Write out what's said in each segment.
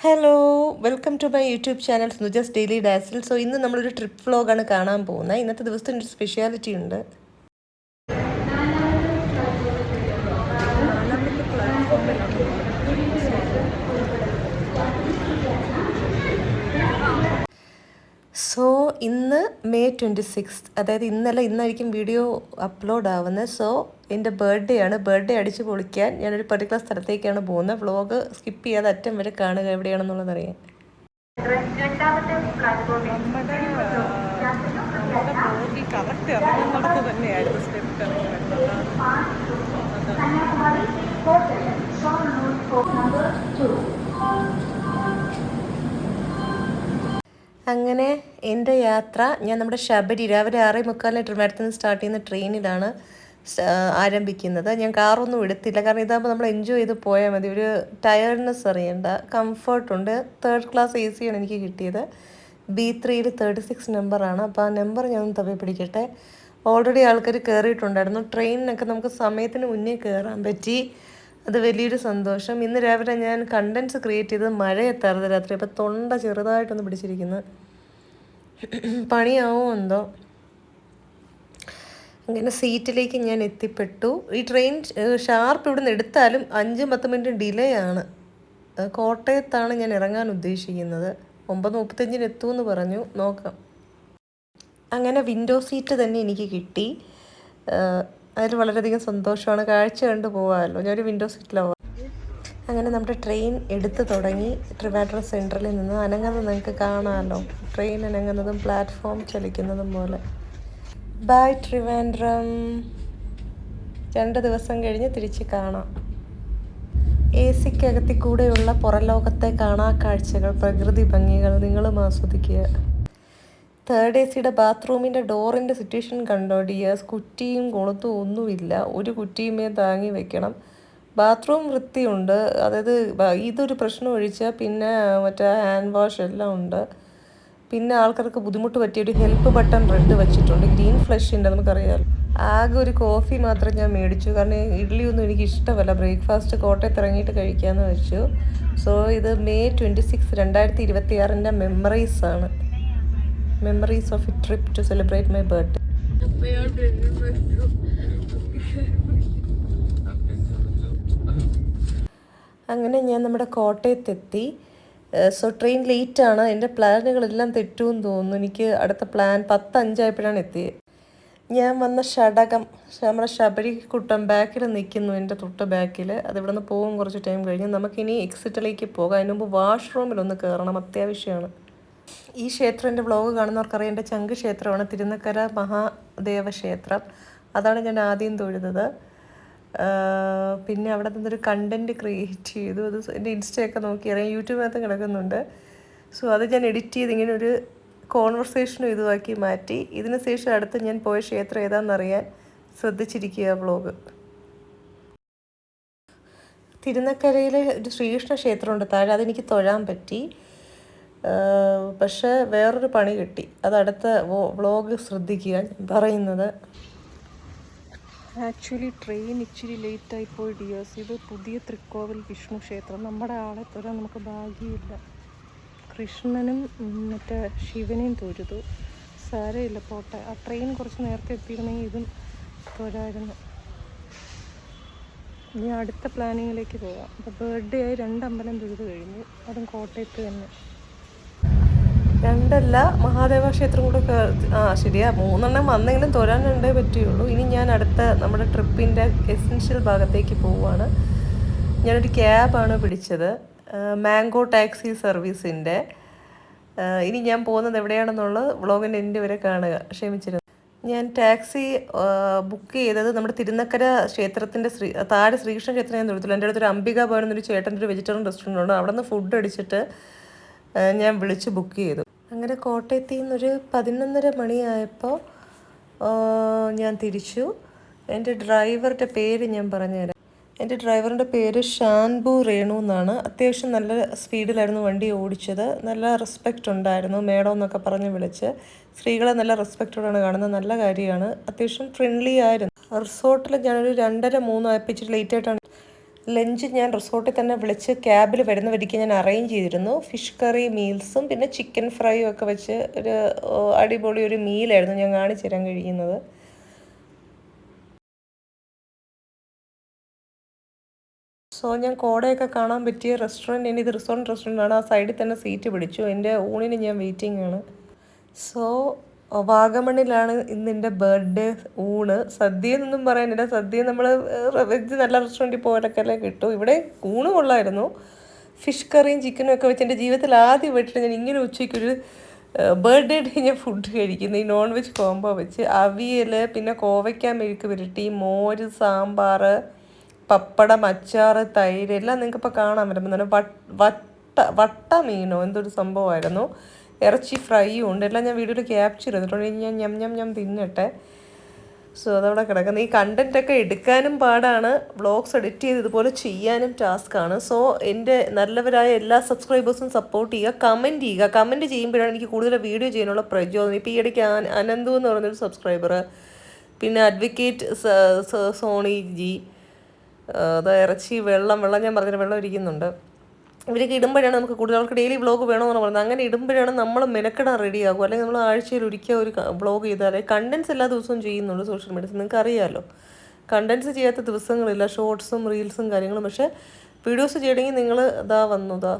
Hello welcome to my YouTube channel Snujas daily dazzle. So ഇന്ന് നമ്മളൊരു trip വ്ലോഗാണ് കാണാൻ പോകുന്നത്. ഇന്നത്തെ ദിവസത്തിന് ഒരു സ്പെഷ്യാലിറ്റി ഉണ്ട്. സോ ഇന്ന് മെയ് 26, അതായത് ഇന്നായിരിക്കും വീഡിയോ അപ്ലോഡ് ആവുന്നത്. സോ എൻ്റെ ബർത്ത്ഡേ ആണ്. ബർത്ത്ഡേ അടിച്ച് പൊളിക്കാൻ ഞാനൊരു പർട്ടിക്കുലർ സ്ഥലത്തേക്കാണ് പോകുന്നത്. വ്ലോഗ് സ്കിപ്പ് ചെയ്യാതെ അറ്റം വരെ കാണുക, എവിടെയാണെന്നുള്ളത് അറിയാൻ. നമ്മുടെ ബ്ലോഗിൽ കറക്റ്റ് ഇറങ്ങുന്നിടത്ത് തന്നെയായിരുന്നു സ്റ്റെപ്പ് ഇറങ്ങുന്നത്. അങ്ങനെ എൻ്റെ യാത്ര ഞാൻ നമ്മുടെ ശബരി രാവിലെ 6:45 ട്രിവാൻഡ്രത്ത് നിന്ന് സ്റ്റാർട്ട് ചെയ്യുന്ന ട്രെയിനിലാണ് ആരംഭിക്കുന്നത്. ഞാൻ കാറൊന്നും എടുത്തില്ല, കാരണം ഇതാകുമ്പോൾ നമ്മൾ എൻജോയ് ചെയ്ത് പോയാൽ മതി. ഒരു ടയർഡ്നെസ് അറിയണ്ട, കംഫർട്ടുണ്ട്. 3rd ക്ലാസ് AC ആണ് എനിക്ക് കിട്ടിയത്. B3 36 നമ്പറാണ്. അപ്പോൾ ആ നമ്പർ ഞാൻ തപ്പി പിടിക്കട്ടെ. ഓൾറെഡി ആൾക്കാർ കയറിയിട്ടുണ്ടായിരുന്നു. ട്രെയിനിനൊക്കെ നമുക്ക് സമയത്തിന് മുന്നേ കയറാൻ പറ്റി, അത് വലിയൊരു സന്തോഷം. ഇന്ന് രാവിലെ ഞാൻ കണ്ടൻസ് ക്രിയേറ്റ് ചെയ്തത് മഴയെത്താറുണ്ട് രാത്രി, അപ്പോൾ തൊണ്ട ചെറുതായിട്ടൊന്ന് പിടിച്ചിരിക്കുന്നു. പണിയാവോ എന്തോ. അങ്ങനെ സീറ്റിലേക്ക് ഞാൻ എത്തിപ്പെട്ടു. ഈ ട്രെയിൻ ഷാർപ്പ് ഇവിടുന്ന് എടുത്താലും 5-10 മിനിറ്റ് ഡിലേ ആണ്. കോട്ടയത്താണ് ഞാൻ ഇറങ്ങാൻ ഉദ്ദേശിക്കുന്നത്. 9:35 എത്തുമെന്ന് പറഞ്ഞു, നോക്കാം. അങ്ങനെ വിൻഡോ സീറ്റ് തന്നെ എനിക്ക് കിട്ടി. അതിൽ വളരെയധികം സന്തോഷമാണ്. കാഴ്ച കണ്ട് പോകാമല്ലോ. ഞാനൊരു വിൻഡോ സീറ്റിലാവാം. അങ്ങനെ നമ്മുടെ ട്രെയിൻ എടുത്ത് തുടങ്ങി. ട്രിവാൻഡ്രം സെൻട്രലിൽ നിന്ന് അനങ്ങുന്നത് നിങ്ങൾക്ക് കാണാമല്ലോ. ട്രെയിൻ അനങ്ങുന്നതും പ്ലാറ്റ്ഫോം ചലിക്കുന്നതും പോലെ. ബൈ ട്രിവാൻഡ്രം. 2 ദിവസം കഴിഞ്ഞ് തിരിച്ച് കാണാം. AC-ക്കകത്തിൽ കൂടെയുള്ള പുറലോകത്തെ കാണാ കാഴ്ചകൾ, പ്രകൃതി ഭംഗികൾ നിങ്ങളും ആസ്വദിക്കുക. 3rd AC-യുടെ ബാത്റൂമിൻ്റെ ഡോറിൻ്റെ സിറ്റുവേഷൻ കണ്ടോ ഡിയേഴ്സ്. കുറ്റിയും കൊളുത്തും ഒന്നുമില്ല, ഒരു കുറ്റിയുമേ താങ്ങി വെക്കണം. ബാത്റൂം വൃത്തിയുണ്ട്, അതായത് ഇതൊരു പ്രശ്നം ഒഴിച്ചാൽ പിന്നെ മറ്റേ ഹാൻഡ് വാഷ് എല്ലാം ഉണ്ട്. പിന്നെ ആൾക്കാർക്ക് ബുദ്ധിമുട്ട് പറ്റിയൊരു ഹെൽപ്പ് ബട്ടൺ റെഡ് വെച്ചിട്ടുണ്ട്. ഗ്രീൻ ഫ്ലഷിൻ്റെ നമുക്കറിയാമല്ലോ. ആകെ ഒരു കോഫി മാത്രം ഞാൻ മേടിച്ചു, കാരണം ഇഡ്ഡലിയൊന്നും എനിക്ക് ഇഷ്ടമല്ല. ബ്രേക്ക്ഫാസ്റ്റ് കോട്ടയത്ത് ഇറങ്ങിയിട്ട് കഴിക്കാമെന്ന് വെച്ചു. സോ ഇത് മെയ് 26, 2026 മെമ്മറീസാണ്. Memories of a trip to celebrate my birthday. അങ്ങനെ ഞാൻ നമ്മുടെ കോട്ടയത്തെത്തി. So train ലേറ്റാണ്. എൻ്റെ പ്ലാനുകളെല്ലാം തെറ്റുമെന്ന് തോന്നുന്നു. എനിക്ക് അടുത്ത പ്ലാൻ 10:05 എത്തിയത്. ഞാൻ വന്ന ഷടകം നമ്മുടെ ശബരിക്കുട്ടം ബാക്കിൽ നിൽക്കുന്നു, എൻ്റെ തൊട്ട് ബാക്കിൽ. അതിവിടെ നിന്ന് പോകും കുറച്ച് ടൈം കഴിഞ്ഞ്. നമുക്കിനി എക്സിറ്റിലേക്ക് പോകാം. അതിന് മുമ്പ് വാഷ്റൂമിലൊന്ന് കയറണം, അത്യാവശ്യമാണ്. ഈ ക്ഷേത്രം എൻ്റെ വ്ലോഗ് കാണുന്നവർക്കറിയാം, എൻ്റെ ചങ്ക് ക്ഷേത്രമാണ്. തിരുനക്കര മഹാദേവ ക്ഷേത്രം. അതാണ് ഞാൻ ആദ്യം തൊഴുന്നത്. പിന്നെ അവിടെ നിന്നൊരു കണ്ടൻറ്റ് ക്രിയേറ്റ് ചെയ്തു. അത് എൻ്റെ ഇൻസ്റ്റയൊക്കെ നോക്കിയറിയാം, യൂട്യൂബിനകത്ത് കിടക്കുന്നുണ്ട്. സോ അത് ഞാൻ എഡിറ്റ് ചെയ്ത് ഇങ്ങനെ ഒരു കോൺവെർസേഷനും ഇതുമാക്കി മാറ്റി. ഇതിന് ശേഷം അടുത്ത് ഞാൻ പോയ ക്ഷേത്രം ഏതാണെന്നറിയാൻ ശ്രദ്ധിച്ചിരിക്കുക വ്ലോഗ്. തിരുനക്കരയിൽ ഒരു ശ്രീകൃഷ്ണ ക്ഷേത്രമുണ്ട് താഴെ, അതെനിക്ക് തൊഴാൻ പറ്റി. പക്ഷേ വേറൊരു പണി കിട്ടി, അതടുത്ത വ്ലോഗ് ശ്രദ്ധിക്കുക ഞാൻ പറയുന്നത്. ആക്ച്വലി ട്രെയിൻ ഇച്ചിരി ലേറ്റായി പോയി ഡിയേഴ്സ്. ഇത് പുതിയ തൃക്കോവിൽ വിഷ്ണു ക്ഷേത്രം. നമ്മുടെ ആളെ തൊഴാൻ നമുക്ക് ഭാഗ്യമില്ല. കൃഷ്ണനും മറ്റേ ശിവനെയും തൊഴുതു. സാരമില്ല, പോട്ടെ. ആ ട്രെയിൻ കുറച്ച് നേരത്തെ എത്തിയിരുന്നെങ്കിൽ ഇതും തൊഴായിരുന്നു. ഇനി അടുത്ത പ്ലാനിങ്ങിലേക്ക് പോകാം. അപ്പോൾ ബർത്ത്ഡേ ആയി 2 അമ്പലം തൊഴുത് കഴിഞ്ഞു, അതും കോട്ടയത്ത് തന്നെ. 2 മഹാദേവ ക്ഷേത്രം കൂടെ ശരിയാ, 3 വന്നെങ്കിലും തൊഴാൻ 2 പറ്റുകയുള്ളൂ. ഇനി ഞാൻ അടുത്ത നമ്മുടെ ട്രിപ്പിൻ്റെ എസെൻഷ്യൽ ഭാഗത്തേക്ക് പോവുകയാണ്. ഞാനൊരു ക്യാബാണ് പിടിച്ചത്, മാംഗോ ടാക്സി സർവീസിൻ്റെ. ഇനി ഞാൻ പോകുന്നത് എവിടെയാണെന്നുള്ളത് വ്ളോഗിൻ്റെ എൻ്റെ വരെ കാണുക, ക്ഷമിച്ചിരുന്നു. ഞാൻ ടാക്സി ബുക്ക് ചെയ്തത് നമ്മുടെ തിരുനക്കര ക്ഷേത്രത്തിൻ്റെ താഴെ ശ്രീകൃഷ്ണ ക്ഷേത്രം ഞാൻ തൊഴുത്തില്ല. എൻ്റെ അടുത്തൊരു അംബിക ഭവൻ എന്നൊരു ചേട്ടൻ്റെ ഒരു വെജിറ്റേറിയൻ റെസ്റ്റോറൻ്റ് ഉണ്ട്. അവിടെ നിന്ന് ഫുഡ് അടിച്ചിട്ട് ഞാൻ വിളിച്ച് ബുക്ക് ചെയ്തു. അങ്ങനെ കോട്ടയത്തിൽ നിന്നൊരു 11:30 മണിയായപ്പോൾ ഞാൻ തിരിച്ചു. എൻ്റെ ഡ്രൈവറുടെ പേര് ഞാൻ പറഞ്ഞുതരാം. എൻ്റെ ഡ്രൈവറിൻ്റെ പേര് ഷാൻബു രേണു എന്നാണ്. അത്യാവശ്യം നല്ല സ്പീഡിലായിരുന്നു വണ്ടി ഓടിച്ചത്. നല്ല റെസ്പെക്റ്റ് ഉണ്ടായിരുന്നു. മേഡം എന്നൊക്കെ പറഞ്ഞ് വിളിച്ച്. സ്ത്രീകളെ നല്ല റെസ്പെക്റ്റോടാണ് കാണുന്നത്, നല്ല കാര്യമാണ്. അത്യാവശ്യം ഫ്രണ്ട്ലി ആയിരുന്നു. റിസോർട്ടിൽ ഞാനൊരു 2:30-3 ആയപ്പോൾ ഇച്ചിരി ലേറ്റായിട്ടാണ്. ലഞ്ച് ഞാൻ റിസോർട്ടിൽ തന്നെ വിളിച്ച് ക്യാബിൽ വരുന്ന വഴിക്ക് ഞാൻ അറേഞ്ച് ചെയ്തിരുന്നു. ഫിഷ് കറി മീൽസും പിന്നെ ചിക്കൻ ഫ്രൈയും ഒക്കെ വെച്ച് ഒരു അടിപൊളി ഒരു മീലായിരുന്നു ഞാൻ കാണിച്ചു തരാൻ കഴിയുന്നത്. സോ ഞാൻ കോടയൊക്കെ കാണാൻ പറ്റിയ റെസ്റ്റോറൻറ്റ്, ഇത് റെസ്റ്റോറൻറ്റാണ്. ആ സൈഡിൽ തന്നെ സീറ്റ് പിടിച്ചു. എൻ്റെ ഊണിന് ഞാൻ വെയിറ്റിംഗ് ആണ്. സോ വാഗമണ്ണിലാണ് ഇന്ന് എൻ്റെ ബർത്ത്ഡേ ഊണ്. സദ്യ എന്നൊന്നും പറയാനില്ല, സദ്യ നമ്മൾ വെജ് നല്ല റെസ്റ്റോറൻറ്റിൽ പോയാലൊക്കെ കിട്ടും. ഇവിടെ ഊണ് കൊള്ളായിരുന്നു. ഫിഷ് കറിയും ചിക്കനും ഒക്കെ വെച്ച് എൻ്റെ ജീവിതത്തിൽ ആദ്യമായിട്ടിട്ട് ഞാൻ ഇങ്ങനെ ഉച്ചയ്ക്കൊരു ബർത്ത്ഡേ ഡേ ഞാൻ ഫുഡ് കഴിക്കുന്നത്. ഈ നോൺ വെജ് കോംബോ വെച്ച് അവിയൽ, പിന്നെ കോവയ്ക്ക മെഴുക്ക് പുരട്ടി, മോര്, സാമ്പാർ, പപ്പടം, അച്ചാർ, തൈര് എല്ലാം നിങ്ങൾക്കിപ്പോൾ കാണാൻ പറ്റുമ്പോൾ വട്ട മീനോ എന്തൊരു സംഭവമായിരുന്നു. ഇറച്ചി ഫ്രൈയും ഉണ്ട്. എല്ലാം ഞാൻ വീഡിയോയിൽ ക്യാപ്ചർ ചെയ്തിട്ടുണ്ട്. ഞാൻ ഞം തിന്നട്ടെ. സോ അതവിടെ കിടക്കുന്നത്. ഈ കണ്ടൻറ്റൊക്കെ എടുക്കാനും പാടാണ്, വ്ളോഗ്സ് എഡിറ്റ് ചെയ്ത് ഇതുപോലെ ചെയ്യാനും ടാസ്ക്കാണ്. സോ എൻ്റെ നല്ലവരായ എല്ലാ സബ്സ്ക്രൈബേഴ്സും സപ്പോർട്ട് ചെയ്യുക, കമൻറ്റ് ചെയ്യുക. കമൻറ്റ് ചെയ്യുമ്പോഴാണ് എനിക്ക് കൂടുതൽ വീഡിയോ ചെയ്യാനുള്ള പ്രചോദനം. ഇപ്പോൾ ഈ ഇടയ്ക്ക് അനന്തു എന്ന് പറയുന്നൊരു സബ്സ്ക്രൈബർ, പിന്നെ അഡ്വക്കേറ്റ് സോണി ജി, അത് ഇറച്ചി വെള്ളം ഞാൻ പറഞ്ഞ വെള്ളം ഇരിക്കുന്നുണ്ട്. ഇവരൊക്കെ ഇടുമ്പോഴാണ് നമുക്ക് കൂടുതൽ, അവർക്ക് ഡെയിലി വ്ളോഗ് വേണമെന്ന് പറയുന്നത്. അങ്ങനെ ഇടുമ്പോഴാണ് നമ്മൾ മെനക്കെടാൻ റെഡിയാകും. അല്ലെങ്കിൽ നമ്മൾ ആഴ്ചയിൽ ഒരിക്കൽ ഒരു വ്ളോഗ് ചെയ്താലേ കണ്ടൻസ് എല്ലാ ദിവസവും ചെയ്യുന്നുണ്ട് സോഷ്യൽ മീഡിയയിൽ. നിങ്ങൾക്ക് അറിയാമല്ലോ, കണ്ടൻസ് ചെയ്യാത്ത ദിവസങ്ങളില്ല, ഷോർട്സും റീൽസും കാര്യങ്ങളും. പക്ഷേ വീഡിയോസ് ചെയ്യണമെങ്കിൽ നിങ്ങൾ വന്നതാ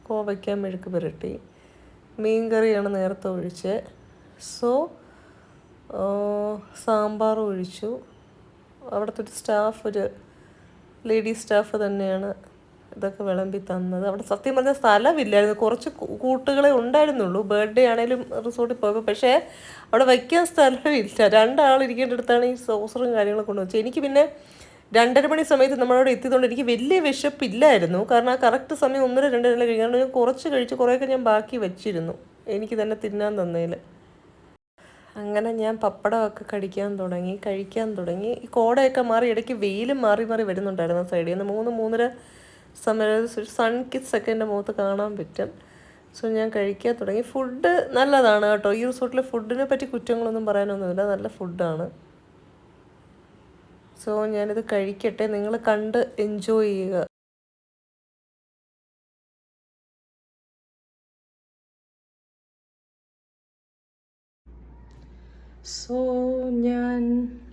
കോവയ്ക്ക മെഴുക്ക് പുരട്ടി, മീൻ കറിയാണ് നേരത്തെ ഒഴിച്ച്. സോ സാമ്പാർ ഒഴിച്ചു. അവിടുത്തെ ഒരു സ്റ്റാഫ്, ഒരു ലേഡി സ്റ്റാഫ് തന്നെയാണ് ഇതൊക്കെ വിളമ്പി തന്നത്. അവിടെ സത്യം പറഞ്ഞാൽ സ്ഥലമില്ലായിരുന്നു, കുറച്ച് കൂട്ടുകളെ ഉണ്ടായിരുന്നുള്ളൂ. ബർത്ത്ഡേ ആണെങ്കിലും റിസോർട്ടിൽ പോയപ്പോൾ. പക്ഷേ അവിടെ വയ്ക്കാൻ സ്ഥലമില്ല. 2 ആളിരിക്കേണ്ടടുത്താണ് ഈ സോസറും കാര്യങ്ങളൊക്കെ കൊണ്ടുവച്ചത്. എനിക്ക് പിന്നെ 2:30 മണി സമയത്ത് നമ്മളവിടെ എത്തിയതുകൊണ്ട് എനിക്ക് വലിയ വിശപ്പില്ലായിരുന്നു. കാരണം ആ കറക്റ്റ് സമയം 1:00 2:00 കഴിക്കാണ്ട് ഞാൻ കുറച്ച് കഴിച്ച്, കുറേയൊക്കെ ഞാൻ ബാക്കി വെച്ചിരുന്നു എനിക്ക് തന്നെ തിന്നാൻ തന്നതിൽ. അങ്ങനെ ഞാൻ പപ്പടമൊക്കെ കഴിക്കാൻ തുടങ്ങി. ഈ കോടയൊക്കെ മാറി, ഇടയ്ക്ക് വെയിലും മാറി വരുന്നുണ്ടായിരുന്നു സൈഡിൽ നിന്ന്. 3-3:30 സമയം സൺ കിസ്സൊക്കെ എൻ്റെ മുഖത്ത് കാണാൻ പറ്റും. സോ ഞാൻ കഴിക്കാൻ തുടങ്ങി. ഫുഡ് നല്ലതാണ് കേട്ടോ. ഈ റിസോർട്ടിലെ ഫുഡിനെ പറ്റി കുറ്റങ്ങളൊന്നും പറയാനൊന്നുമില്ല, നല്ല ഫുഡാണ്. സോ ഞാനിത് കഴിക്കട്ടെ, നിങ്ങൾ കണ്ട് എൻജോയ് ചെയ്യുക. സോ ഞാൻ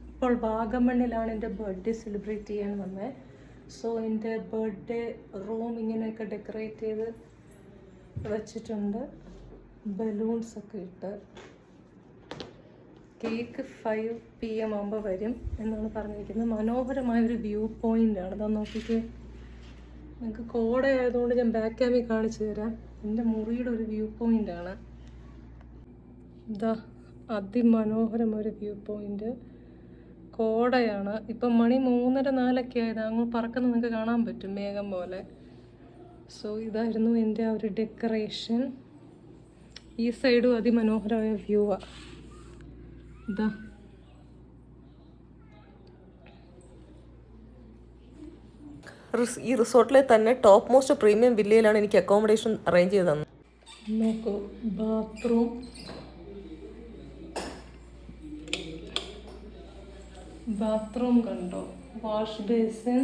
ഇപ്പോൾ വാഗമണ്ണിലാണ് എൻ്റെ ബർത്ത്ഡേ സെലിബ്രേറ്റ് ചെയ്യാൻ വന്നത്. സോ എൻ്റെ ബർത്ത്ഡേ റൂം ഇങ്ങനെയൊക്കെ ഡെക്കറേറ്റ് ചെയ്ത് വെച്ചിട്ടുണ്ട്. ബലൂൺസൊക്കെ ഇട്ട്. കേക്ക് 5 PM ആകുമ്പോൾ വരും എന്നാണ് പറഞ്ഞിരിക്കുന്നത്. മനോഹരമായൊരു വ്യൂ പോയിൻ്റാണ്. ഇതാ നോക്കിക്കേ, നിങ്ങൾക്ക് കോട ആയതുകൊണ്ട് ഞാൻ ബാക്ക് ക്യാമിൽ കാണിച്ചു തരാം. എൻ്റെ മുറിയുടെ ഒരു വ്യൂ പോയിൻ്റാണ് ഇതാ. അതിമനോഹരമൊരു വ്യൂ പോയിൻ്റ്. കോടയാണ്. ഇപ്പം മണി 3:30-4 ആയത്. അങ്ങ് പറക്കുന്ന നിങ്ങൾക്ക് കാണാൻ പറ്റും, മേഘം പോലെ. സോ ഇതായിരുന്നു എൻ്റെ ആ ഒരു ഡെക്കറേഷൻ. ഈ സൈഡും അതിമനോഹരമായ വ്യൂവാണ്. ഇതാ ഈ റിസോർട്ടിലെ തന്നെ ടോപ്പ് മോസ്റ്റ് പ്രീമിയം വില്ലയിലാണ് എനിക്ക് അക്കോമഡേഷൻ അറേഞ്ച് ചെയ്ത് തന്നത്. നോക്കൂ, ബാത്റൂം കണ്ടോ, വാഷ് ബേസിൻ,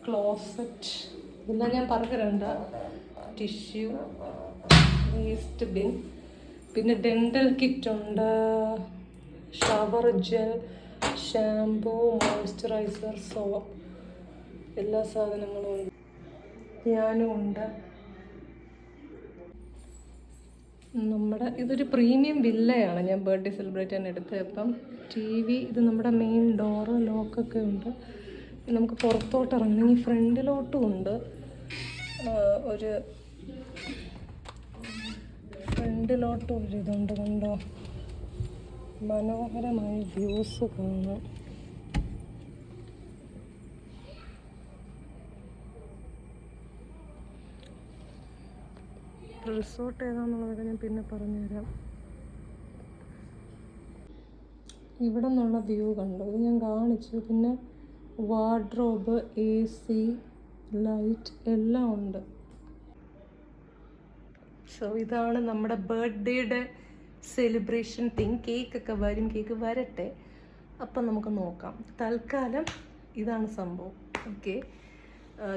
ക്ലോസറ്റ്, ഇതെല്ലാം ഞാൻ പറഞ്ഞിട്ടുണ്ട്. ടിഷ്യൂ, വേസ്റ്റ് ബിൻ, പിന്നെ ഡെൻ്റൽ കിറ്റുണ്ട്, shower gel, shampoo, moisturiser, soap, എല്ലാ സാധനങ്ങളും ഉണ്ട്. ഞാനും ഉണ്ട്. ഇതൊരു പ്രീമിയം വില്ലയാണ് ഞാൻ ബർത്ത്ഡേ സെലിബ്രേറ്റ് ചെയ്യാൻ എടുത്തത്. അപ്പം TV, ഇത് നമ്മുടെ മെയിൻ ഡോറ്, ലോക്കൊക്കെ ഉണ്ട്. നമുക്ക് പുറത്തോട്ട് ഇറങ്ങണമെങ്കിൽ ഫ്രണ്ടിലോട്ടും ഉണ്ട്. ഫ്രണ്ടിലോട്ടും ഇതുണ്ട് കണ്ടോ, മനോഹരമായ വ്യൂസ് കാണാം. റിസോർട്ട് ഏതാണെന്നുള്ളത് ഞാൻ പിന്നെ പറഞ്ഞുതരാം. ഇവിടെ നിന്നുള്ള വ്യൂ കണ്ടോ, ഇത് ഞാൻ കാണിച്ചു. പിന്നെ വാർഡ്രോബ്, AC, ലൈറ്റ് എല്ലാം ഉണ്ട്. സോ ഇതാണ് നമ്മുടെ ബർത്ത്ഡേയുടെ സെലിബ്രേഷൻ തിങ്. കേക്കൊക്കെ വരും, കേക്ക് വരട്ടെ, അപ്പം നമുക്ക് നോക്കാം. തൽക്കാലം ഇതാണ് സംഭവം. ഓക്കെ.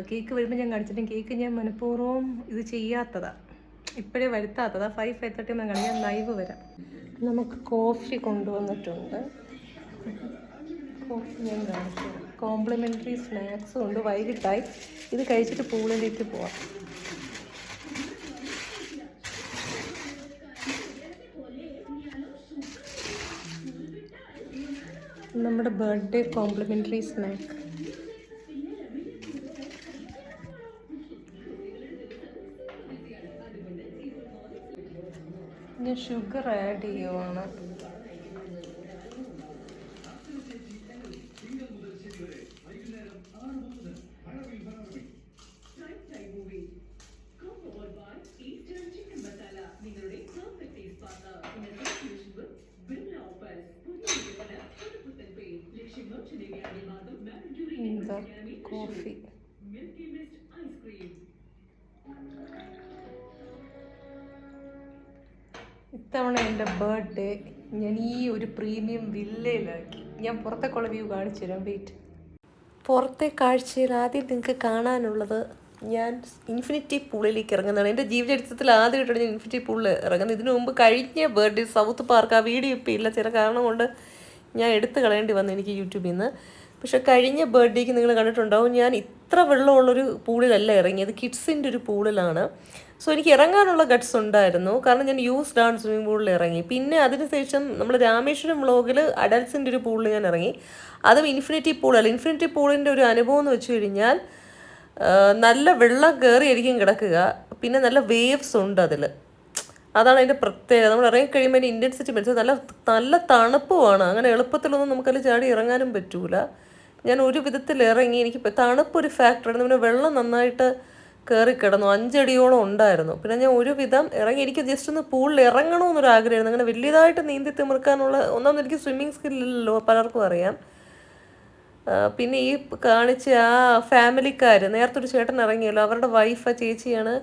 കേക്ക് വരുമ്പോൾ ഞാൻ കാണിച്ചിട്ടും കേക്ക് ഞാൻ മനഃപൂർവ്വം ഇത് ചെയ്യാത്തതാണ്, ഇപ്പോഴേ വരുത്താത്തതാണ്. 5:30 ഞാൻ കാണിക്കാം, ലൈവ് വരാം. നമുക്ക് കോഫി കൊണ്ടുവന്നിട്ടുണ്ട്. കോഫി ഞാൻ കാണിച്ചു തരാം. കോംപ്ലിമെൻ്ററി സ്നാക്സും ഉണ്ട്. വൈകിട്ടായി, ഇത് കഴിച്ചിട്ട് പൂളിലേക്ക് പോവാം. നമ്മുടെ ബർത്ത്ഡേ കോംപ്ലിമെൻ്ററി സ്നാക്ക്. ഞാൻ ഷുഗർ ആഡ് ചെയ്യുവാണ്. എന്താ കോഫി. ഇത്തവണ എൻ്റെ ബർത്ത്ഡേ ഞാൻ ഈ ഒരു പ്രീമിയം വില്ലയിലാക്കി. ഞാൻ പുറത്തേക്കുള്ള വ്യൂ കാണിച്ചു തരാം, വെയിറ്റ്. പുറത്തെ കാഴ്ചയിൽ ആദ്യം നിങ്ങൾക്ക് കാണാനുള്ളത് ഞാൻ ഇൻഫിനിറ്റി പൂളിലേക്ക് ഇറങ്ങുന്നതാണ്. എൻ്റെ ജീവചരിത്രത്തിൽ ആദ്യമായിട്ടാണ് ഞാൻ ഇൻഫിനിറ്റി പൂളിൽ ഇറങ്ങുന്നത്. ഇതിനു മുമ്പ് കഴിഞ്ഞ ബർത്ത്ഡേ സൗത്ത് പാർക്ക്, ആ വീഡിയോ ഇപ്പോൾ ഇല്ല, ചില കാരണം കൊണ്ട് ഞാൻ എടുത്ത് കളയേണ്ടി വന്നു എനിക്ക് യൂട്യൂബിൽ നിന്ന്. പക്ഷെ കഴിഞ്ഞ ബർത്ത്ഡേക്ക് നിങ്ങൾ കണ്ടിട്ടുണ്ടാവും, ഞാൻ ഇത്ര വെള്ളമുള്ളൊരു പൂളിലല്ല ഇറങ്ങിയത്, കിഡ്സിൻ്റെ ഒരു പൂളിലാണ്. സോ എനിക്ക് ഇറങ്ങാനുള്ള ഗട്ട്സ് ഉണ്ടായിരുന്നു, കാരണം ഞാൻ യൂസ്ഡ് ആണ് സ്വിമ്മിംഗ് പൂളിൽ ഇറങ്ങി. പിന്നെ അതിനുശേഷം നമ്മൾ രാമേശ്വരം വ്ളോഗിൽ അഡൽസിൻ്റെ ഒരു പൂളിൽ ഞാൻ ഇറങ്ങി. അതും ഇൻഫിനിറ്റി പൂളല്ല. ഇൻഫിനിറ്റി പൂളിൻ്റെ ഒരു അനുഭവം എന്ന് വെച്ച് കഴിഞ്ഞാൽ നല്ല വെള്ളം കയറിയായിരിക്കും കിടക്കുക, പിന്നെ നല്ല വേവ്സ് ഉണ്ട് അതിൽ. അതാണ് അതിൻ്റെ പ്രത്യേകത. നമ്മൾ ഇറങ്ങിക്കഴിയുമ്പോൾ അതിൻ്റെ ഇൻറ്റൻസിറ്റി മനസ്സിലാവും. നല്ല നല്ല തണുപ്പുമാണ്. അങ്ങനെ എളുപ്പത്തിലൊന്നും നമുക്കതിൽ ചാടി ഇറങ്ങാനും പറ്റൂല. ഞാൻ ഒരു വിധത്തിൽ ഇറങ്ങി, എനിക്ക് തണുപ്പൊരു ഫാക്ടറാണ്. പിന്നെ വെള്ളം നന്നായിട്ട് കയറി കിടന്നു, 5 അടിയോളം ഉണ്ടായിരുന്നു. പിന്നെ ഞാൻ ഒരു വിധം ഇറങ്ങി. എനിക്ക് ജസ്റ്റ് ഒന്ന് പൂളിൽ ഇറങ്ങണമെന്നൊരു ആഗ്രഹമായിരുന്നു. അങ്ങനെ വലിയതായിട്ട് നീന്തി തിമിർക്കാനുള്ള ഒന്നാമത് എനിക്ക് സ്വിമ്മിങ് സ്കില്ലില്ലല്ലോ, പലർക്കും അറിയാം. പിന്നെ ഈ കാണിച്ച ആ ഫാമിലിക്കാർ, നേരത്തെ ഒരു ചേട്ടൻ ഇറങ്ങിയല്ലോ, അവരുടെ വൈഫ്, ആ ചേച്ചിയാണ്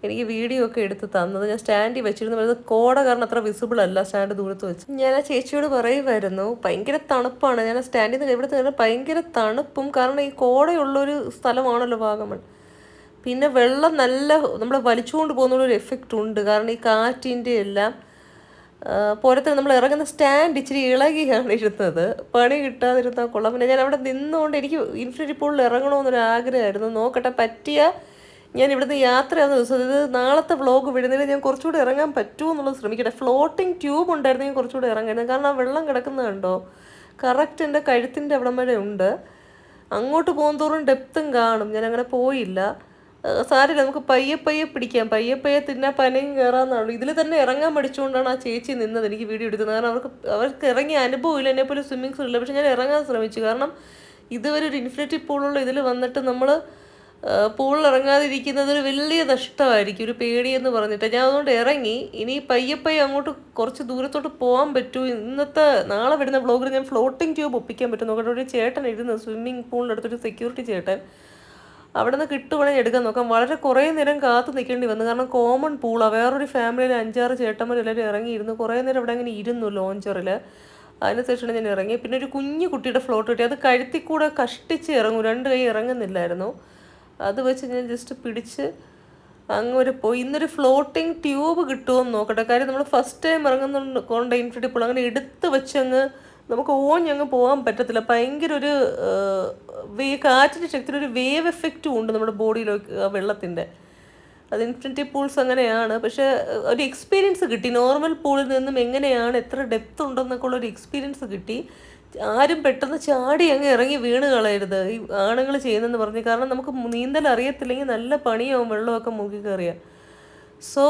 എനിക്ക് വീഡിയോ ഒക്കെ എടുത്ത് തന്നത്. ഞാൻ സ്റ്റാൻഡിൽ വെച്ചിരുന്നു, വരുന്നത് കോട കാരണം അത്ര വിസിബിൾ അല്ല, സ്റ്റാൻഡ് ദൂരത്ത് വെച്ച്. ഞാൻ ആ ചേച്ചിയോട് പറയുമായിരുന്നു, ഭയങ്കര തണുപ്പാണ്. ഞാൻ ആ സ്റ്റാൻഡിൽ നിന്ന് ഇവിടെ നിന്ന് ഭയങ്കര തണുപ്പും, കാരണം ഈ കോടയുള്ളൊരു സ്ഥലമാണല്ലോ വാഗമൺ. പിന്നെ വെള്ളം നല്ല നമ്മളെ വലിച്ചുകൊണ്ട് പോകുന്നൊരു എഫക്റ്റ് ഉണ്ട്, കാരണം ഈ കാറ്റിൻ്റെ എല്ലാം. പോരത്തെ നമ്മൾ ഇറങ്ങുന്ന സ്റ്റാൻഡ് ഇച്ചിരി ഇളകിയാണ് ഇരുന്നത്, പണി കിട്ടാതിരുന്നാൽ കൊള്ളാം. പിന്നെ ഞാൻ അവിടെ നിന്നുകൊണ്ട് എനിക്ക് ഇൻഫിനിറ്റി പൂളിൽ ഇറങ്ങണമെന്നൊരു ആഗ്രഹമായിരുന്നു. നോക്കട്ടെ, പറ്റിയ ഞാൻ ഇവിടുന്ന് യാത്രയാവുന്ന ദിവസം, ഇത് നാളത്തെ വ്ളോഗ് വിടുന്നതിൽ ഞാൻ കുറച്ചുകൂടി ഇറങ്ങാൻ പറ്റുമോ എന്നുള്ളത് ശ്രമിക്കട്ടെ. ഫ്ലോട്ടിംഗ് ട്യൂബ് ഉണ്ടായിരുന്നെങ്കിൽ കുറച്ചുകൂടി ഇറങ്ങായിരുന്നു, കാരണം ആ വെള്ളം കിടക്കുന്നത് കണ്ടോ, കറക്റ്റ് എൻ്റെ കഴുത്തിൻ്റെ അവിടം വരെ ഉണ്ട്. അങ്ങോട്ട് പോകുന്തോറും ഡെപ്തും കാണും. ഞാൻ അങ്ങനെ പോയില്ല. സാരില്ല, നമുക്ക് പയ്യെ പയ്യെ പിടിക്കാം, പയ്യെ പയ്യെ തിന്നാൻ പനയും കയറാമെന്നുള്ളൂ. ഇതിൽ തന്നെ ഇറങ്ങാൻ പഠിച്ചുകൊണ്ടാണ് ആ ചേച്ചി നിന്നത് എനിക്ക് വീഡിയോ എടുക്കുന്നത്. കാരണം അവർക്ക് ഇറങ്ങിയ അനുഭവമില്ല, എന്നെപ്പോലെ സ്വിമ്മിങ് സ്കൂൾ ഇല്ല. പക്ഷെ ഞാൻ ഇറങ്ങാൻ ശ്രമിച്ചു, കാരണം ഇതുവരെ ഒരു ഇൻഫിനിറ്റി പൂളുള്ള ഇതിൽ വന്നിട്ട് നമ്മൾ പൂളിൽ ഇറങ്ങാതിരിക്കുന്നത് ഒരു വലിയ നഷ്ടമായിരിക്കും, ഒരു പേടിയെന്ന് പറഞ്ഞിട്ട് ഞാൻ അതുകൊണ്ട് ഇറങ്ങി. ഇനി പയ്യെ പയ്യെ അങ്ങോട്ട് കുറച്ച് ദൂരത്തോട്ട് പോകാൻ പറ്റൂ. നാളെ വരുന്ന വ്ളോഗിൽ ഞാൻ ഫ്ലോട്ടിംഗ് ട്യൂബ് ഒപ്പിക്കാൻ പറ്റും നോക്കട്ടെ. ഒരു ചേട്ടൻ ഇരുന്നത് സ്വിമ്മിംഗ് പൂളിനടുത്തൊരു സെക്യൂരിറ്റി ചേട്ടൻ, അവിടെ നിന്ന് കിട്ടുവാണെങ്കിൽ എടുക്കാൻ നോക്കാം. വളരെ കുറേ നേരം കാത്തു നിൽക്കേണ്ടി വന്നു, കാരണം കോമൺ പൂളാണ്. വേറൊരു ഫാമിലിയിൽ 5-6 ചേട്ടന്മാർ എല്ലാവരും ഇറങ്ങിയിരുന്നു. കുറേ നേരം അവിടെ അങ്ങനെ ഇരുന്നു ലോഞ്ചറിൽ. അതിനുശേഷമാണ് ഞാൻ ഇറങ്ങി. പിന്നെ ഒരു കുഞ്ഞു കുട്ടിയുടെ ഫ്ലോട്ട് കിട്ടി, അത് കഴുത്തിൽ കൂടെ കഷ്ടിച്ച് ഇറങ്ങും, 2 കൈ ഇറങ്ങുന്നില്ലായിരുന്നു. അത് വെച്ച് ഞാൻ ജസ്റ്റ് പിടിച്ച് അങ്ങോട്ട് പോയി. ഇന്നൊരു ഫ്ലോട്ടിംഗ് ട്യൂബ് കിട്ടുമോയെന്ന് നോക്കട്ടെ. കാര്യം നമ്മൾ ഫസ്റ്റ് ടൈം ഇറങ്ങുന്നുണ്ട് കൊണ്ട് ഇൻഫിനിറ്റി പൂൾ അങ്ങനെ എടുത്ത് വെച്ചങ്ങ് നമുക്ക് ഓഞ്ഞങ്ങ് പോകാൻ പറ്റത്തില്ല. ഭയങ്കര ഒരു കാറ്റിൻ്റെ ശക്തിയിൽ ഒരു വേവ് എഫക്റ്റും ഉണ്ട് നമ്മുടെ ബോഡിയിലേക്ക്, വെള്ളത്തിൻ്റെ. അത് ഇൻഫിനിറ്റി പൂൾസ് അങ്ങനെയാണ്. പക്ഷേ ഒരു എക്സ്പീരിയൻസ് കിട്ടി. നോർമൽ പൂളിൽ നിന്നും എങ്ങനെയാണ്, എത്ര ഡെപ്ത് ഉണ്ടെന്നൊക്കെ ഉള്ളൊരു എക്സ്പീരിയൻസ് കിട്ടി. ആരും പെട്ടെന്ന് ചാടി അങ്ങ് ഇറങ്ങി വീണ് കളയരുത്, ഈ ആണുങ്ങൾ ചെയ്യുന്നതെന്ന് പറഞ്ഞു. കാരണം നമുക്ക് നീന്തൽ അറിയത്തില്ലെങ്കിൽ നല്ല പണിയാവും വെള്ളമൊക്കെ മുക്കി കയറിയാൽ. സോ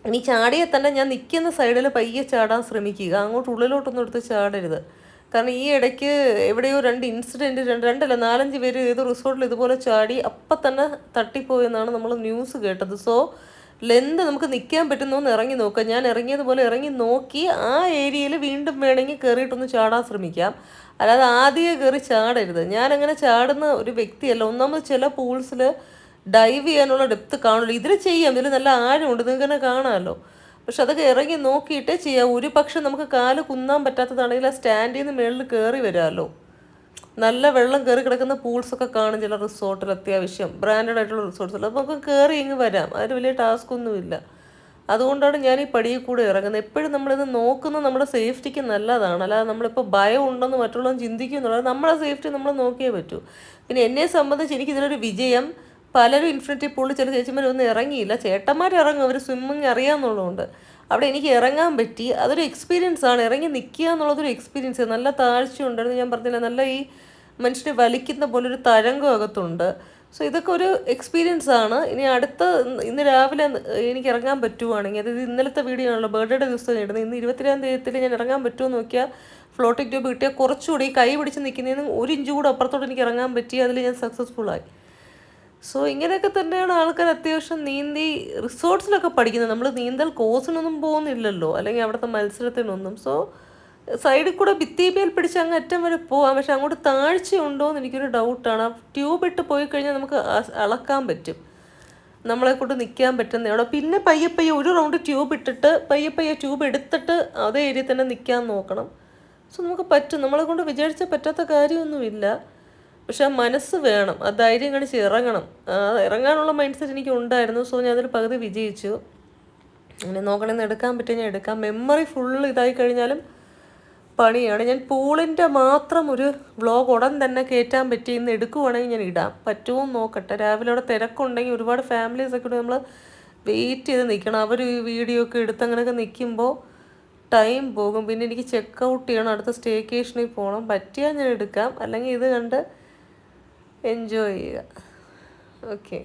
ഇനി ചാടിയെ തന്നെ ഞാൻ നിൽക്കുന്ന സൈഡിൽ പയ്യെ ചാടാൻ ശ്രമിക്കുക, അങ്ങോട്ട് ഉള്ളിലോട്ടൊന്നും എടുത്ത് ചാടരുത്. കാരണം ഈ ഇടയ്ക്ക് എവിടെയോ 2 ഇൻസിഡൻറ്റ്, 4-5 പേര് ഏതോ റിസോർട്ടിൽ ഇതുപോലെ ചാടി അപ്പം തന്നെ തട്ടിപ്പോയെന്നാണ് നമ്മൾ ന്യൂസ് കേട്ടത്. സോ ലെന്ത് നമുക്ക് നിൽക്കാൻ പറ്റുന്നോന്ന് ഇറങ്ങി നോക്കാം. ഞാൻ ഇറങ്ങിയതുപോലെ ഇറങ്ങി നോക്കി ആ ഏരിയയിൽ വീണ്ടും വേണമെങ്കിൽ കയറിയിട്ടൊന്ന് ചാടാൻ ശ്രമിക്കാം. അല്ലാതെ ആദ്യമേ കയറി ചാടരുത്. ഞാനങ്ങനെ ചാടുന്ന ഒരു വ്യക്തിയല്ല. ഒന്നാമത് ചില പൂൾസിൽ ഡൈവ് ചെയ്യാനുള്ള ഡെപ്ത് കാണില്ല. ഇതിൽ ചെയ്യാം, ഇതിൽ നല്ല ആഴമുണ്ട്, നിങ്ങൾക്ക് തന്നെ കാണാമല്ലോ. പക്ഷെ അതൊക്കെ ഇറങ്ങി നോക്കിയിട്ടേ ചെയ്യാം. ഒരു പക്ഷെ നമുക്ക് കാല് കുന്നാൻ പറ്റാത്തതാണെങ്കിൽ ആ സ്റ്റാൻഡിൽ നിന്ന് മുകളിൽ കയറി വരാമല്ലോ. നല്ല വെള്ളം കയറി കിടക്കുന്ന പൂൾസൊക്കെ കാണും ചില റിസോർട്ടിൽ, അത്യാവശ്യം ബ്രാൻഡഡ് ആയിട്ടുള്ള റിസോർട്ട്സിൽ. അപ്പോൾ നമുക്ക് കയറി ഇങ്ങ് വരാം, അതിന് വലിയ ടാസ്ക് ഒന്നുമില്ല. അതുകൊണ്ടാണ് ഞാൻ ഈ പടിയിൽ കൂടെ ഇറങ്ങുന്നത്. എപ്പോഴും നമ്മളിത് നോക്കുന്നത് നമ്മുടെ സേഫ്റ്റിക്ക് നല്ലതാണ്, അല്ലാതെ നമ്മളിപ്പോൾ ഭയം ഉണ്ടെന്ന് മറ്റുള്ളവർ ചിന്തിക്കുന്നുള്ളത്. നമ്മളെ സേഫ്റ്റി നമ്മൾ നോക്കിയേ പറ്റൂ. പിന്നെ എന്നെ സംബന്ധിച്ച് എനിക്കിതിലൊരു വിജയം, പലരും ഇൻഫിനിറ്റി പൂളിൽ ചില ചേച്ചിമാരൊന്നും ഇറങ്ങിയില്ല, ചേട്ടന്മാർ ഇറങ്ങും, അവർ സ്വിമ്മിങ് അറിയാമെന്നുള്ളതുകൊണ്ട്. അവിടെ എനിക്ക് ഇറങ്ങാൻ പറ്റി, അതൊരു എക്സ്പീരിയൻസ് ആണ്. ഇറങ്ങി നിൽക്കുക എന്നുള്ളതൊരു എക്സ്പീരിയൻസ്. നല്ല താഴ്ച ഉണ്ടായിരുന്നു, ഞാൻ പറഞ്ഞില്ല, നല്ല ഈ മനുഷ്യനെ വലിക്കുന്ന പോലെ ഒരു തരംഗം അകത്തുണ്ട്. സോ ഇതൊക്കെ ഒരു എക്സ്പീരിയൻസ് ആണ്. ഇനി അടുത്ത ഇന്ന് രാവിലെ എനിക്ക് ഇറങ്ങാൻ പറ്റുവാണെങ്കിൽ, അതായത് ഇന്നലത്തെ വീഡിയോ ആണല്ലോ, ബർത്ത്ഡേയുടെ ദിവസം ഇടുന്നത്, ഇന്ന് 22-ാം തീയതി ഞാൻ ഇറങ്ങാൻ പറ്റുമോ എന്ന് നോക്കിയാൽ ഫ്ലോട്ടിംഗ് ട്യൂബ് കിട്ടിയാൽ കുറച്ചുകൂടി ഈ കൈ പിടിച്ച് നിൽക്കുന്നതിന് ഒരു ഇഞ്ച് കൂടെ അപ്പുറത്തോട്ട് എനിക്ക് ഇറങ്ങാൻ പറ്റി, അതിൽ ഞാൻ സക്സസ്ഫുള്ളായി. സോ ഇങ്ങനെയൊക്കെ തന്നെയാണ് ആൾക്കാർ അത്യാവശ്യം നീന്തി റിസോർട്ട്സിലൊക്കെ പഠിക്കുന്നത്. നമ്മൾ നീന്തൽ കോഴ്സിനൊന്നും പോകുന്നില്ലല്ലോ, അല്ലെങ്കിൽ അവിടുത്തെ മത്സരത്തിനൊന്നും. സോ സൈഡിൽ കൂടെ ഭിത്തിമേൽ പിടിച്ച് അങ്ങ് അറ്റം വരെ പോവാം, പക്ഷെ അങ്ങോട്ട് താഴ്ചയുണ്ടോ എന്ന് എനിക്കൊരു ഡൗട്ടാണ്. ആ ട്യൂബ് ഇട്ട് പോയി കഴിഞ്ഞാൽ നമുക്ക് അളക്കാൻ പറ്റും, നമ്മളെ കൊണ്ട് നിൽക്കാൻ പറ്റുന്നതാണ്. പിന്നെ പയ്യെ പയ്യെ ഒരു റൗണ്ട് ട്യൂബ് ഇട്ടിട്ട് പയ്യെ പയ്യെ ട്യൂബ് എടുത്തിട്ട് അതേ ഏരിയയിൽ തന്നെ നിൽക്കാൻ നോക്കണം. സോ നമുക്ക് പറ്റും, നമ്മളെ കൊണ്ട് വിചാരിച്ചാൽ പറ്റാത്ത കാര്യമൊന്നുമില്ല. പക്ഷെ ആ മനസ്സ് വേണം, ആ ധൈര്യം കാണിച്ച് ഇറങ്ങണം. ഇറങ്ങാനുള്ള മൈൻഡ് സെറ്റ് എനിക്ക് ഉണ്ടായിരുന്നു. സോ ഞാൻ അതിൽ പകുതി വിജയിച്ചു. അങ്ങനെ നോക്കണമെന്ന് എടുക്കാൻ പറ്റും, ഞാൻ എടുക്കാം. മെമ്മറി ഫുള്ള് ഇതായി കഴിഞ്ഞാലും പണിയാണ്. ഞാൻ പൂളിൻ്റെ മാത്രം ഒരു വ്ളോഗ് ഉടൻ തന്നെ കയറ്റാൻ പറ്റി, ഇന്ന് എടുക്കുവാണെങ്കിൽ ഞാൻ ഇടാം, പറ്റുമോ നോക്കട്ടെ. രാവിലെ അവിടെ തിരക്കുണ്ടെങ്കിൽ ഒരുപാട് ഫാമിലീസൊക്കെ കൂടി നമ്മൾ വെയിറ്റ് ചെയ്ത് നിൽക്കണം. അവർ ഈ വീഡിയോ ഒക്കെ എടുത്ത് അങ്ങനെയൊക്കെ നിൽക്കുമ്പോൾ ടൈം പോകും. പിന്നെ എനിക്ക് ചെക്ക് ഔട്ട് ചെയ്യണം, അടുത്ത സ്റ്റേക്കേഷനിൽ പോകണം. പറ്റിയാൽ ഞാൻ എടുക്കാം, അല്ലെങ്കിൽ ഇത് കണ്ട് എൻജോയ് ചെയ്യുക. ഓക്കെ,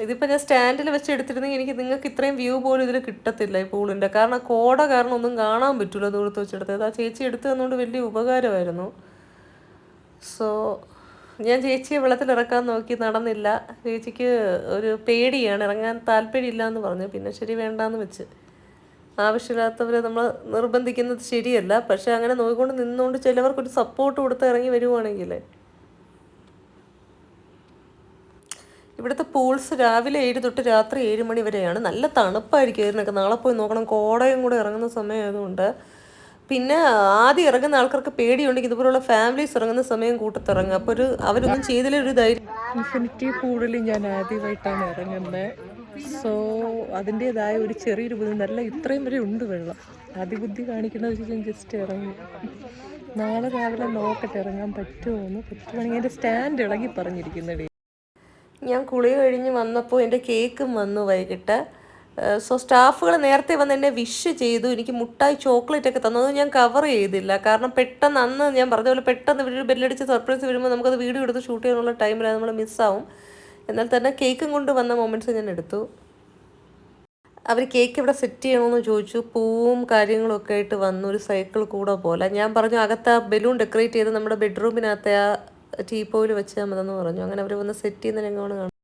ഇതിപ്പോൾ ഞാൻ സ്റ്റാൻഡിൽ വെച്ച് എടുത്തിരുന്നെങ്കിൽ എനിക്ക് നിങ്ങൾക്ക് ഇത്രയും വ്യൂ പോലും ഇതിൽ കിട്ടത്തില്ല ഈ പൂളിൻ്റെ. കാരണം കോട കാരണം ഒന്നും കാണാൻ പറ്റില്ല ദൂരത്ത് വെച്ചെടുത്തത്. ആ ചേച്ചി എടുത്തു തന്നുകൊണ്ട് വലിയ ഉപകാരമായിരുന്നു. സോ ഞാൻ ചേച്ചിയെ വെള്ളത്തിൽ ഇറക്കാൻ നോക്കി, നടന്നില്ല. ചേച്ചിക്ക് ഒരു പേടിയാണ്, ഇറങ്ങാൻ താല്പര്യമില്ല എന്ന് പറഞ്ഞു. പിന്നെ ശരി വേണ്ടാന്ന് വെച്ച്. ആവശ്യമില്ലാത്തവരെ നമ്മൾ നിർബന്ധിക്കുന്നത് ശരിയല്ല. പക്ഷേ അങ്ങനെ നോക്കിക്കൊണ്ട് നിന്നുകൊണ്ട് ചിലവർക്കൊരു സപ്പോർട്ട് കൊടുത്ത് ഇറങ്ങി വരുവാണെങ്കിൽ. ഇവിടുത്തെ പൂൾസ് രാവിലെ 7 തൊട്ട് രാത്രി 7 മണി വരെയാണ്. നല്ല തണുപ്പായിരിക്കും ഇതിനൊക്കെ. നാളെ പോയി നോക്കണം, കോടയും കൂടെ ഇറങ്ങുന്ന സമയമായതുകൊണ്ട്. പിന്നെ ആദ്യം ഇറങ്ങുന്ന ആൾക്കാർക്ക് പേടിയുണ്ടെങ്കിൽ ഇതുപോലുള്ള ഫാമിലീസ് ഇറങ്ങുന്ന സമയം കൂട്ടത്തിറങ്ങുക. അപ്പോൾ അവരൊന്നും ചെയ്തില്ല ഒരു ധൈര്യം. ഇൻഫിനിറ്റി പൂളിൽ ഞാൻ ആദ്യമായിട്ടാണ് ഇറങ്ങുന്നത്. സോ അതിൻ്റേതായ ഒരു ചെറിയൊരു ബുദ്ധി, നല്ല ഇത്രയും വരെ ഉണ്ട് വെള്ളം. അതിബുദ്ധി കാണിക്കുന്നത് വെച്ച് ഞാൻ ജസ്റ്റ് ഇറങ്ങി. നാളെ രാവിലെ നോക്കട്ടെ ഇറങ്ങാൻ പറ്റുമോ എന്ന്. പറ്റുവാണെങ്കിൽ എൻ്റെ സ്റ്റാൻഡ് ഇളകി പറഞ്ഞിരിക്കുന്നത്. ഞാൻ കുളി കഴിഞ്ഞ് വന്നപ്പോൾ എൻ്റെ കേക്കും വന്നു വൈകിട്ട്. സോ സ്റ്റാഫുകൾ നേരത്തെ വന്ന് എന്നെ വിഷ് ചെയ്തു, എനിക്ക് മുട്ടായി ചോക്ലേറ്റ് ഒക്കെ തന്നു. അത് ഞാൻ കവർ ചെയ്തില്ല, കാരണം പെട്ടെന്ന് അന്ന് ഞാൻ പറഞ്ഞ പോലെ പെട്ടെന്ന് വീഡിയോ ബെല്ലടിച്ച് സർപ്രൈസ് വരുമ്പോൾ നമുക്കത് വീഡിയോ എടുത്ത് ഷൂട്ട് ചെയ്യാനുള്ള ടൈമിൽ നമ്മൾ മിസ്സാവും. എന്നാൽ തന്നെ കേക്കും കൊണ്ട് വന്ന മൊമെൻറ്റ്സ് ഞാൻ എടുത്തു. അവർ കേക്ക് ഇവിടെ സെറ്റ് ചെയ്യണമെന്ന് ചോദിച്ചു. പൂവും കാര്യങ്ങളൊക്കെ ആയിട്ട് വന്നു, ഒരു സൈക്കിൾ കൂടെ പോലെ. ഞാൻ പറഞ്ഞു അകത്ത് ആ ബലൂൺ ഡെക്കറേറ്റ് ചെയ്ത് നമ്മുടെ ബെഡ്റൂമിനകത്തെ ആ ടീപ്പോയിൽ വെച്ചാൽ മതെന്ന് പറഞ്ഞു. അങ്ങനെ അവർ വന്ന് സെറ്റ് ചെയ്യുന്ന രംഗമാണ് കാണുന്നത്.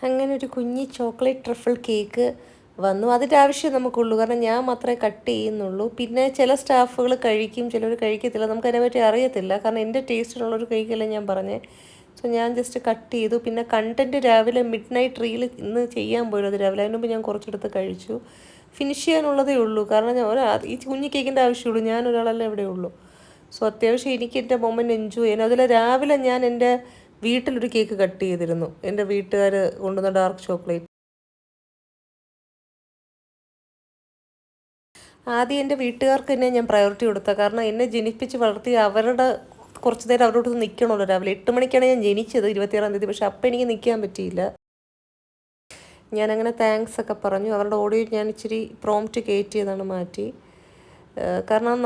അങ്ങനെ ഒരു കുഞ്ഞി ചോക്ലേറ്റ് ട്രഫിൾ കേക്ക് വന്നു. അതിൻ്റെ ആവശ്യം നമുക്കുള്ളൂ, കാരണം ഞാൻ മാത്രമേ കട്ട് ചെയ്യുന്നുള്ളൂ. പിന്നെ ചില സ്റ്റാഫുകൾ കഴിക്കും, ചിലർ കഴിക്കത്തില്ല, നമുക്കതിനെപ്പറ്റി അറിയത്തില്ല. കാരണം എൻ്റെ ടേസ്റ്റിനുള്ളൊരു കേക്കല്ല ഞാൻ പറഞ്ഞത്. സോ ഞാൻ ജസ്റ്റ് കട്ട് ചെയ്തു. പിന്നെ കണ്ടൻറ്റ് രാവിലെ മിഡ് നൈറ്റ് റീൽ ഇന്ന് ചെയ്യാൻ പോയത് രാവിലെ, അതിന് മുമ്പ് ഞാൻ കുറച്ചെടുത്ത് കഴിച്ചു. ഫിനിഷ് ചെയ്യാനുള്ളതേ ഉള്ളൂ, കാരണം ഈ കുഞ്ഞി കേക്കിൻ്റെ ആവശ്യമുള്ളൂ, ഞാൻ ഒരാളല്ലേ ഇവിടെ ഉള്ളൂ. സോ അത്യാവശ്യം എനിക്ക് എൻ്റെ മൊമെൻ്റ് എൻജോയ് ചെയ്യാൻ. അതിൽ രാവിലെ ഞാൻ എൻ്റെ വീട്ടിലൊരു കേക്ക് കട്ട് ചെയ്തിരുന്നു, എൻ്റെ വീട്ടുകാർ കൊണ്ടുവന്ന ഡാർക്ക് ചോക്ലേറ്റ്. ആദ്യം എൻ്റെ വീട്ടുകാർക്ക് തന്നെ ഞാൻ പ്രയോറിറ്റി കൊടുത്തത്, കാരണം എന്നെ ജനിപ്പിച്ച് വളർത്തി അവരുടെ കുറച്ച് നേരം അവരോട് നിൽക്കണമല്ലോ. രാവിലെ 8 മണിക്കാണ് ഞാൻ ജനിച്ചത്, 26-ാം തീയതി. പക്ഷെ അപ്പം എനിക്ക് നിൽക്കാൻ പറ്റിയില്ല. ഞാനങ്ങനെ താങ്ക്സ് ഒക്കെ പറഞ്ഞു. അവരുടെ ഓഡിയോ ഞാൻ ഇച്ചിരി പ്രോംപ്റ്റ് കയറ്റിയതാണ്, മാറ്റി. കാരണം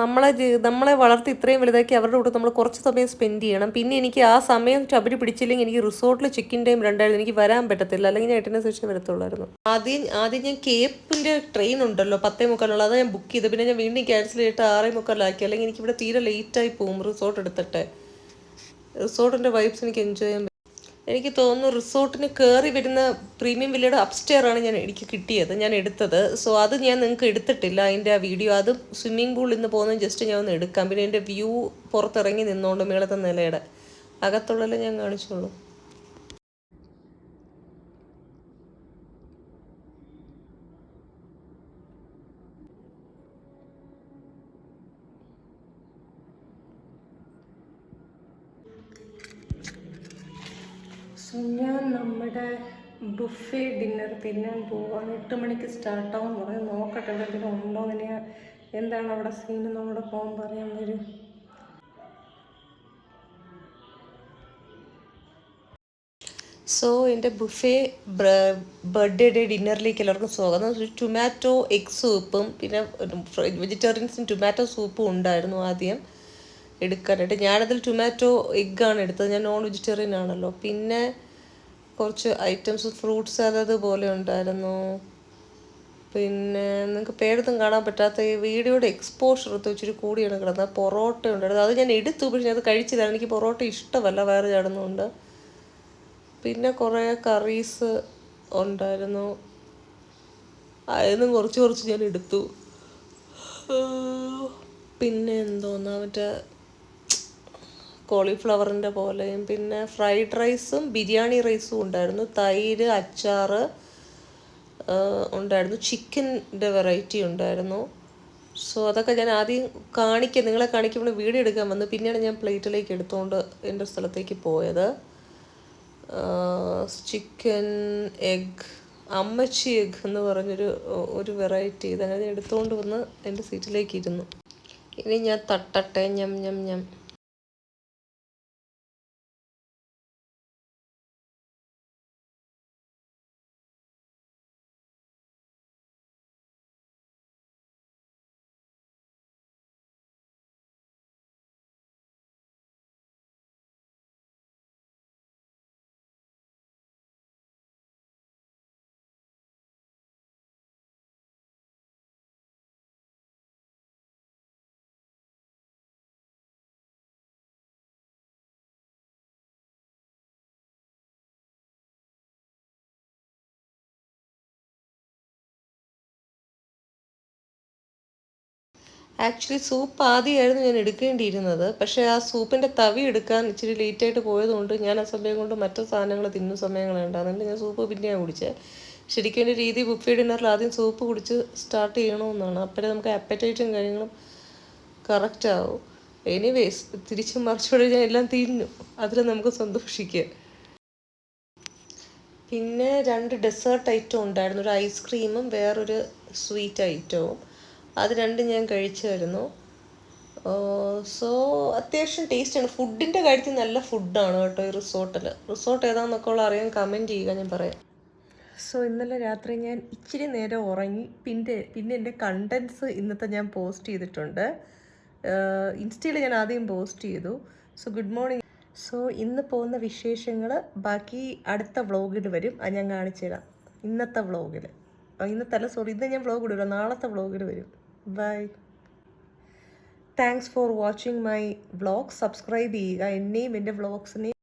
നമ്മളെ വളർത്തി ഇത്രയും വലുതാക്കി അവരുടെ കൂടെ നമ്മൾ കുറച്ച് സമയം സ്പെൻഡ് ചെയ്യണം. പിന്നെ എനിക്ക് ആ സമയം അവർ പിടിച്ചില്ലെങ്കിൽ എനിക്ക് റിസോർട്ടിൽ ചെക്കിൻ ടൈം 2 എനിക്ക് വരാൻ പറ്റത്തില്ല, അല്ലെങ്കിൽ ഞാൻ 8 ശേഷം വരത്തുള്ളായിരുന്നു. ആദ്യം ഞാൻ കേപ്പിൻ്റെ ട്രെയിൻ ഉണ്ടല്ലോ 10:45, അത് ഞാൻ ബുക്ക് ചെയ്ത്. പിന്നെ ഞാൻ വീണ്ടും ക്യാൻസൽ ചെയ്തിട്ട് 6:45, അല്ലെങ്കിൽ എനിക്കിവിടെ തീരെ ലേറ്റായി പോകും റിസോർട്ട് എടുത്തിട്ട്. റിസോർട്ടിൻ്റെ വൈബ്സ് എനിക്ക് എൻജോയ് ചെയ്യാൻ. എനിക്ക് തോന്നുന്നു റിസോർട്ടിന് കയറി വരുന്ന പ്രീമിയം വില്ലയുടെ അപ്സ്റ്റെയറാണ് എനിക്ക് കിട്ടിയത്, ഞാൻ എടുത്തത്. സോ അത് ഞാൻ നിങ്ങൾക്ക് എടുത്തിട്ടില്ല അതിൻ്റെ ആ വീഡിയോ. അത് സ്വിമ്മിംഗ് പൂളിൽ നിന്ന് പോകുന്നത് ജസ്റ്റ് ഞാൻ ഒന്ന് എടുക്കാം. പിന്നെ എൻ്റെ വ്യൂ പുറത്തിറങ്ങി നിന്നുകൊണ്ട് മേളത്തെ നിലയുടെ അകത്തുള്ളല്ലേ ഞാൻ കാണിച്ചോളൂ. സോ ഞാൻ നമ്മുടെ ബുഫേ ഡിന്നർ തിന്നാൻ പോവാണ്. 8 മണിക്ക് സ്റ്റാർട്ടാവും പറയാം. നോക്കട്ടെ എന്തെങ്കിലും ഉണ്ടോ, അങ്ങനെ എന്താണ് അവിടെ സീൻ നമ്മുടെ പോകാൻ പറയാൻ വരും. സോ എൻ്റെ ബുഫേ ബർത്ത്ഡേ ഡേ ഡിന്നറിലേക്ക് എല്ലാവർക്കും സ്വാഗതം. ഒരു ടൊമാറ്റോ എഗ് സൂപ്പും പിന്നെ വെജിറ്റേറിയൻസിന് ടൊമാറ്റോ സൂപ്പും ഉണ്ടായിരുന്നു ആദ്യം എടുക്കാനായിട്ട്. ഞാനതിൽ ടൊമാറ്റോ എഗ്ഗാണ് എടുത്തത്, ഞാൻ നോൺ വെജിറ്റേറിയൻ ആണല്ലോ. പിന്നെ കുറച്ച് ഐറ്റംസ്, ഫ്രൂട്ട് സാലഡ് പോലെ ഉണ്ടായിരുന്നു. പിന്നെ നിങ്ങൾക്ക് പേരൊന്നും കാണാൻ പറ്റാത്ത ഈ വീഡിയോയുടെ എക്സ്പോഷർ ഇച്ചിരി കൂടിയാണ് കിടന്നത്. പൊറോട്ട ഉണ്ടായിരുന്നു, അത് ഞാൻ എടുത്തു, പക്ഷേ അത് കഴിച്ചില്ല. എനിക്ക് പൊറോട്ട ഇഷ്ടമല്ല, വയറ് ചാടുന്നുണ്ട്. പിന്നെ കുറേ കറീസ് ഉണ്ടായിരുന്നു, അതിനും കുറച്ച് ഞാൻ എടുത്തു. പിന്നെ എന്തോന്നാ മറ്റേ കോളിഫ്ലവറിൻ്റെ പോലെയും, പിന്നെ ഫ്രൈഡ് റൈസും ബിരിയാണി റൈസും ഉണ്ടായിരുന്നു. തൈര്, അച്ചാർ ഉണ്ടായിരുന്നു. ചിക്കൻ്റെ വെറൈറ്റി ഉണ്ടായിരുന്നു. സോ അതൊക്കെ ഞാൻ ആദ്യം നിങ്ങളെ കാണിക്കുമ്പോൾ വീഡിയോ എടുക്കാൻ വന്നു. പിന്നെയാണ് ഞാൻ പ്ലേറ്റിലേക്ക് എടുത്തുകൊണ്ട് എൻ്റെ സ്ഥലത്തേക്ക് പോയത്. ചിക്കൻ എഗ്, അമ്മച്ചി എഗ് എന്ന് പറഞ്ഞൊരു വെറൈറ്റി, ഇതങ്ങനെ എടുത്തുകൊണ്ട് വന്ന് എൻ്റെ സീറ്റിലേക്ക് ഇരുന്നു. ഇനി ഞാൻ തട്ടട്ടെ, ഞം ഞം ഞം. ആക്ച്വലി സൂപ്പ് ആദ്യമായിരുന്നു ഞാൻ എടുക്കേണ്ടിയിരുന്നത്, പക്ഷേ ആ സൂപ്പിൻ്റെ തവി എടുക്കാൻ ഇച്ചിരി ലേറ്റായിട്ട് പോയതുകൊണ്ട് ഞാൻ ആ സമയം കൊണ്ട് മറ്റു സാധനങ്ങൾ തിന്നു സമയങ്ങളുണ്ടാകുന്നുണ്ട്. ഞാൻ സൂപ്പ് പിന്നെയാണ് കുടിച്ചത്. ശരിക്കും എൻ്റെ രീതി ബുഫേ ഡിന്നറിൽ ആദ്യം സൂപ്പ് കുടിച്ച് സ്റ്റാർട്ട് ചെയ്യണമെന്നാണ്, അപ്പോഴേ നമുക്ക് അപ്പറ്റൈറ്റും കാര്യങ്ങളും കറക്റ്റ് ആവും. എനിവേസ് തിരിച്ചും മറിച്ചോടെ ഞാൻ എല്ലാം തിന്നു, അതിൽ നമുക്ക് സന്തോഷിക്കുക. പിന്നെ 2 ഡെസേർട്ട് ഐറ്റം ഉണ്ടായിരുന്നു, ഒരു ഐസ്ക്രീമും വേറൊരു സ്വീറ്റ് ഐറ്റവും. അത് രണ്ടും ഞാൻ കഴിച്ചായിരുന്നു. സോ അത്യാവശ്യം ടേസ്റ്റാണ്. ഫുഡിൻ്റെ കാര്യത്തിൽ നല്ല ഫുഡാണ് കേട്ടോ ഈ റിസോർട്ട് ഏതാണെന്നൊക്കെ ഉള്ള അറിയാൻ കമൻറ്റ് ചെയ്യുക, ഞാൻ പറയാം. സോ ഇന്നലെ രാത്രി ഞാൻ ഇച്ചിരി നേരം ഉറങ്ങി. പിന്നെ എൻ്റെ കണ്ടൻസ് ഇന്നത്തെ ഞാൻ പോസ്റ്റ് ചെയ്തിട്ടുണ്ട്. ഇൻസ്റ്റയിൽ ഞാൻ ആദ്യം പോസ്റ്റ് ചെയ്തു. So good morning. സോ ഇന്ന് പോകുന്ന വിശേഷങ്ങൾ ബാക്കി അടുത്ത വ്ളോഗിൽ വരും, അത് ഞാൻ കാണിച്ചു തരാം. ഇന്നത്തെ വ്ളോഗിൽ, ഇന്ന് ഞാൻ വ്ളോഗ് ഇടില്ല, നാളത്തെ വ്ളോഗിൽ വരും. Bye. Thanks for watching my vlog. Subscribe ചെയ്യുക, എന്നെയും എൻ്റെ വ്ളോഗ്സിനെയും.